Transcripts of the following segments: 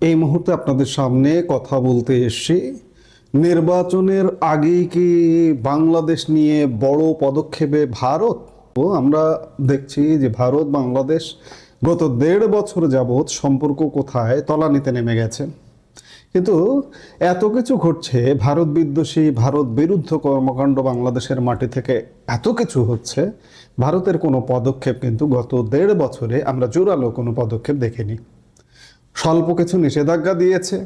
এই মুহূর্তে আপনাদের সামনে কথা বলতে এসেছি নির্বাচনের আগেই কি বাংলাদেশ নিয়ে বড় পদক্ষেপে ভারত। আমরা দেখছি যে ভারত বাংলাদেশ গত 1.5 বছর যাবৎ সম্পর্ক কোথায় তলানিতে নেমে গেছে। কিন্তু এত কিছু ঘটছে, ভারত বিদ্বেষী ভারত বিরুদ্ধ কর্মকাণ্ড বাংলাদেশের মাটি থেকে এত কিছু হচ্ছে, ভারতের কোনো পদক্ষেপ কিন্তু গত 1.5 বছরে আমরা জোরালো কোনো পদক্ষেপ দেখিনি। স্বল্প কিছু নিষেধাজ্ঞা দিয়েছে,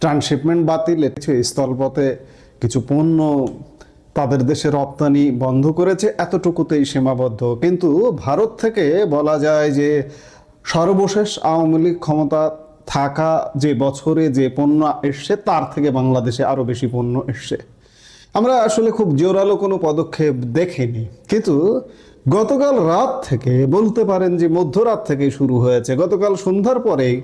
ট্রান্সশিপমেন্ট বাতিল, স্থলপথে কিছু পণ্য তাদের দেশে রপ্তানি বন্ধ করেছে, এতটুকুতেই সীমাবদ্ধ। কিন্তু ভারত থেকে বলা যায় যে সর্বশেষ আওয়ামী লীগ ক্ষমতা থাকা যে বছরে যে পণ্য এসছে তার থেকে বাংলাদেশে আরও বেশি পণ্য এসছে। আমরা আসলে খুব জোরালো কোনো পদক্ষেপ দেখিনি, কিন্তু গতকাল রাত থেকে বলতে পারেন যে মধ্যরাত থেকে শুরু হয়েছে। গতকাল সন্ধ্যার পরেই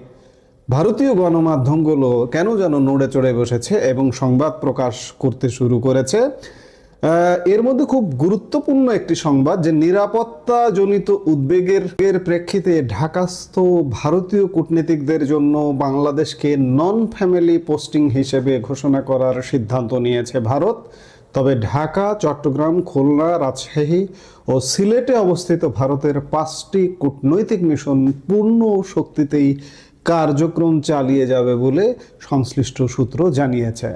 ভারতীয় গণমাধ্যমগুলো কেন যেন নড়ে চড়ে বসেছে এবং সংবাদ প্রকাশ করতে শুরু করেছে। এর মধ্যে খুব গুরুত্বপূর্ণ একটি সংবাদ যে নিরাপত্তাজনিত উদ্বেগের প্রেক্ষিতে ঢাকাস্থ ভারতীয় কূটনীতিকদের জন্য বাংলাদেশকে নন ফ্যামিলি পোস্টিং হিসেবে ঘোষণা করার সিদ্ধান্ত নিয়েছে ভারত। তবে ঢাকা, চট্টগ্রাম, খুলনা, রাজশাহী ও সিলেটে অবস্থিত ভারতের 5টি কূটনৈতিক মিশন পূর্ণ শক্তিতেই কার্যক্রম চালিয়ে যাবে বলে সংশ্লিষ্ট সূত্র জানিয়েছে।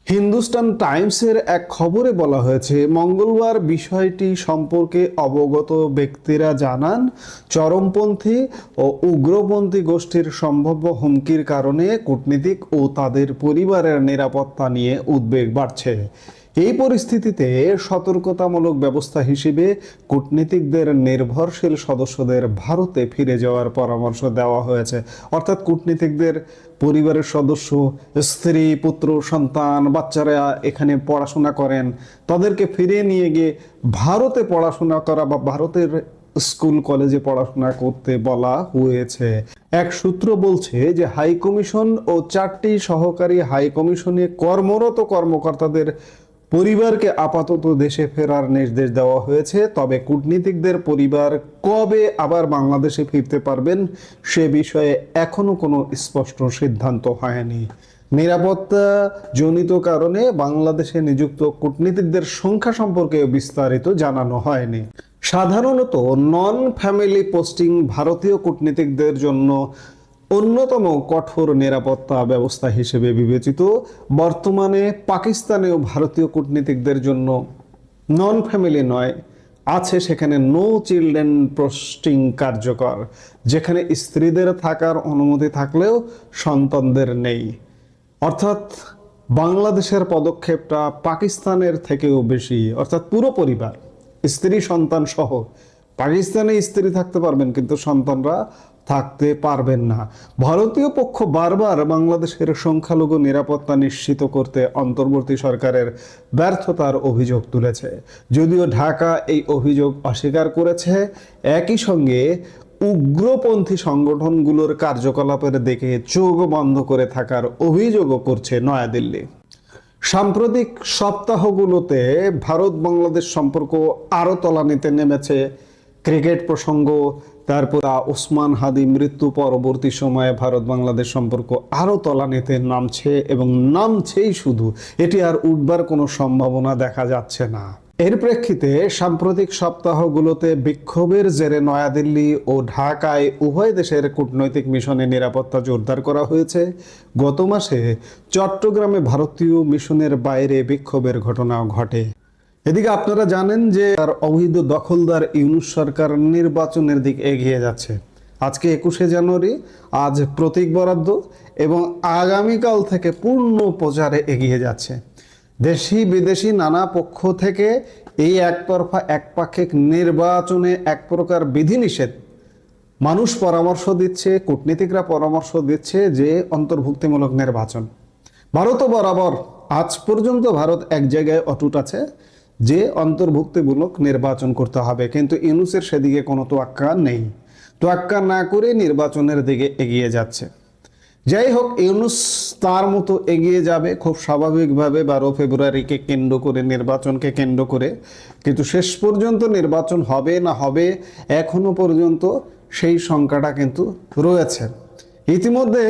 হিন্দুস্তান টাইমসের এক খবরে বলা হয়েছে, মঙ্গলবার বিষয়টি সম্পর্কে অবগত ব্যক্তিরা জানান, চরমপন্থী ও উগ্রপন্থী গোষ্ঠীর সম্ভাব্য হুমকির কারণে কূটনীতিক ও তাদের পরিবারের নিরাপত্তা নিয়ে উদ্বেগ বাড়ছে। এই পরিস্থিতিতে সতর্কতামূলক ব্যবস্থা হিসেবে কূটনীতিকদের নির্ভরশীল সদস্যদের ভারতে ফিরে যাওয়ার পরামর্শ দেওয়া হয়েছে। অর্থাৎ কূটনীতিকদের পরিবারের সদস্য, স্ত্রী, পুত্র, সন্তান, বাচ্চারা এখানে পড়াশোনা করেন, তাদেরকে ফিরিয়ে নিয়ে গিয়ে ভারতে পড়াশোনা করা বা ভারতের স্কুল কলেজে পড়াশোনা করতে বলা হয়েছে। এক সূত্র বলছে যে হাই কমিশন ও 4টি সহকারী হাই কমিশনে কর্মরত কর্মকর্তাদের পরিবারকে আপাতত দেশে ফেরার নির্দেশ দেওয়া হয়েছে। তবে কূটনীতিকদের পরিবার কবে আবার বাংলাদেশে ফিরতে পারবেন সে বিষয়ে এখনো কোনো স্পষ্ট সিদ্ধান্ত হয়নি। নিরাপত্তা জনিত কারণে বাংলাদেশে নিযুক্ত কূটনীতিকদের সংখ্যা সম্পর্কে বিস্তারিত জানানো হয়নি। সাধারণত নন ফ্যামিলি পোস্টিং ভারতীয় কূটনীতিকদের জন্য অন্যতম কঠোর নিরাপত্তা ব্যবস্থা হিসেবে বিবেচিত। বর্তমানে পাকিস্তানেও ভারতীয় কূটনীতিকদের জন্য নন ফ্যামিলি নয়, আছে সেখানে নো চিলড্রেন পোস্টিং কার্যকর, যেখানে স্ত্রীদের থাকার অনুমতি থাকলেও সন্তানদের নেই। অর্থাৎ বাংলাদেশের পদক্ষেপটা পাকিস্তানের থেকেও বেশি, অর্থাৎ পুরো পরিবার, স্ত্রী সন্তান সহ পাকিস্তানে স্ত্রী থাকতে পারবেন কিন্তু সন্তানরা থাকতে পারবেন না। ভারতীয় পক্ষ বারবার বাংলাদেশের সংখ্যালঘু নিরাপত্তা নিশ্চিত করতে অন্তর্বর্তী সরকারের ব্যর্থতার অভিযোগ তুলেছে। যদিও ঢাকা এই অভিযোগ অস্বীকার করেছে, একই সঙ্গে উগ্রপন্থী সংগঠনগুলোর কার্যকলাপের দিকে চোখ বন্ধ করে থাকার অভিযোগও করছে নয়াদিল্লি। সাম্প্রতিক সপ্তাহগুলোতে ভারত বাংলাদেশ সম্পর্ক আরও তলানিতে নেমেছে। ক্রিকেট প্রসঙ্গ, তারপর ওসমান হাদি মৃত্যু পরবর্তী সময়ে ভারত বাংলাদেশ সম্পর্ক আরও তলানিতে নামছে এবং নামছেই শুধু, এটি আর উঠবার কোনো সম্ভাবনা দেখা যাচ্ছে না। এর প্রেক্ষিতে সাম্প্রতিক সপ্তাহগুলোতে বিক্ষোভের জেরে নয়াদিল্লি ও ঢাকায় উভয় দেশের কূটনৈতিক মিশনে নিরাপত্তা জোরদার করা হয়েছে। গত মাসে চট্টগ্রামে ভারতীয় মিশনের বাইরে বিক্ষোভের ঘটনাও ঘটে। এদিকে আপনারা জানেন যে অবৈধ দখলদার ইউনূস সরকার নির্বাচনের দিকে এগিয়ে যাচ্ছে। আজকে 21শে জানুয়ারি, আজ প্রতীক বরাদ্দ এবং আগামীকাল থেকে পূর্ণ প্রচারে এগিয়ে যাচ্ছে। দেশি বিদেশি নানা পক্ষ থেকে এই একতরফা একপাক্ষিক নির্বাচনে এক প্রকার বিধিনিষেধ মানুষ পরামর্শ দিচ্ছে, কূটনীতিকরা পরামর্শ দিচ্ছে যে অন্তর্ভুক্তিমূলক নির্বাচন। ভারতও বরাবর আজ পর্যন্ত ভারত এক জায়গায় অটুট আছে যে অন্তর্ভুক্তিমূলক নির্বাচন করতে হবে, কিন্তু ইউনূসের সেদিকে কোনো তোয়াক্কা নেই। তোয়াক্কা না করে নির্বাচনের দিকে এগিয়ে যাচ্ছে। যাই হোক, ইউনূস তার মতো এগিয়ে যাবে খুব স্বাভাবিকভাবে 12 ফেব্রুয়ারিকে কেন্দ্র করে, নির্বাচনকে কেন্দ্র করে। কিন্তু শেষ পর্যন্ত নির্বাচন হবে না হবে এখনো পর্যন্ত সেই শঙ্কাটা কিন্তু রয়েছে। ইতিমধ্যে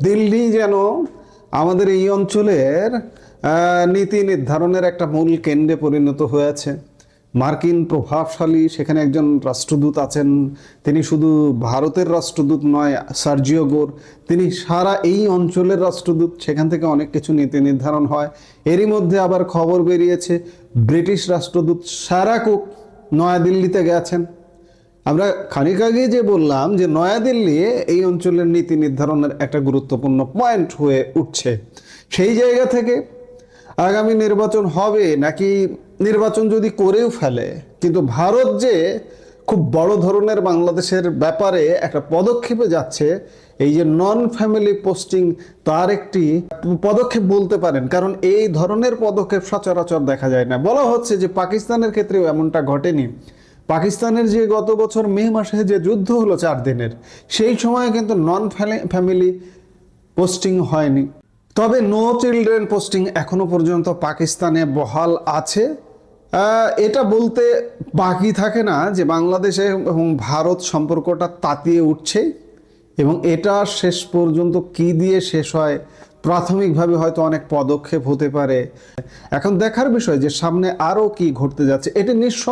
দিল্লি যেন আমাদের এই অঞ্চলের নীতি নির্ধারণের একটা মূল কেন্দ্রে পরিণত হয়েছে। মার্কিন প্রভাবশালী সেখানে একজন রাষ্ট্রদূত আছেন, তিনি শুধু ভারতের রাষ্ট্রদূত নয়, সার্জিও গোর, তিনি সারা এই অঞ্চলের রাষ্ট্রদূত। সেখান থেকে অনেক কিছু নীতি নির্ধারণ হয়। এরই মধ্যে আবার খবর বেরিয়েছে ব্রিটিশ রাষ্ট্রদূত সারা কুক নয়াদিল্লিতে গেছেন। আমরা খানিক আগে যে বললাম যে নয়াদিল্লি এই অঞ্চলের নীতি নির্ধারণের একটা গুরুত্বপূর্ণ পয়েন্ট হয়ে উঠছে। সেই জায়গা থেকে আগামী নির্বাচন হবে নাকি নির্বাচন যদি করেও ফেলে, কিন্তু ভারত যে খুব বড় ধরনের বাংলাদেশের ব্যাপারে একটা পদক্ষেপে যাচ্ছে, এই যে নন ফ্যামিলি পোস্টিং, তার একটি পদক্ষেপ বলতে পারেন। কারণ এই ধরনের পদক্ষেপ সচরাচর দেখা যায় না। বলা হচ্ছে যে পাকিস্তানের ক্ষেত্রেও এমনটা ঘটেনি। পাকিস্তানের যে গত বছর মে মাসে যে যুদ্ধ হলো 4 দিনের, সেই সময় কিন্তু নন ফ্যামিলি পোস্টিং হয়নি। তবে নো চিলড্রেন পোস্টিং এখনো পর্যন্ত পাকিস্তানে বহাল আছে। এটা বলতে বাকি থাকে না যে বাংলাদেশে এবং ভারত সম্পর্কটা তাতিয়ে উঠছে, এবং এটা শেষ পর্যন্ত কি দিয়ে শেষ হয়, প্রাথমিকভাবে হয়তো অনেক পদক্ষেপ হতে পারে। এখন দেখার বিষয় যে সামনে আরও কি ঘটতে যাচ্ছে। এটা নিঃসন্দেহে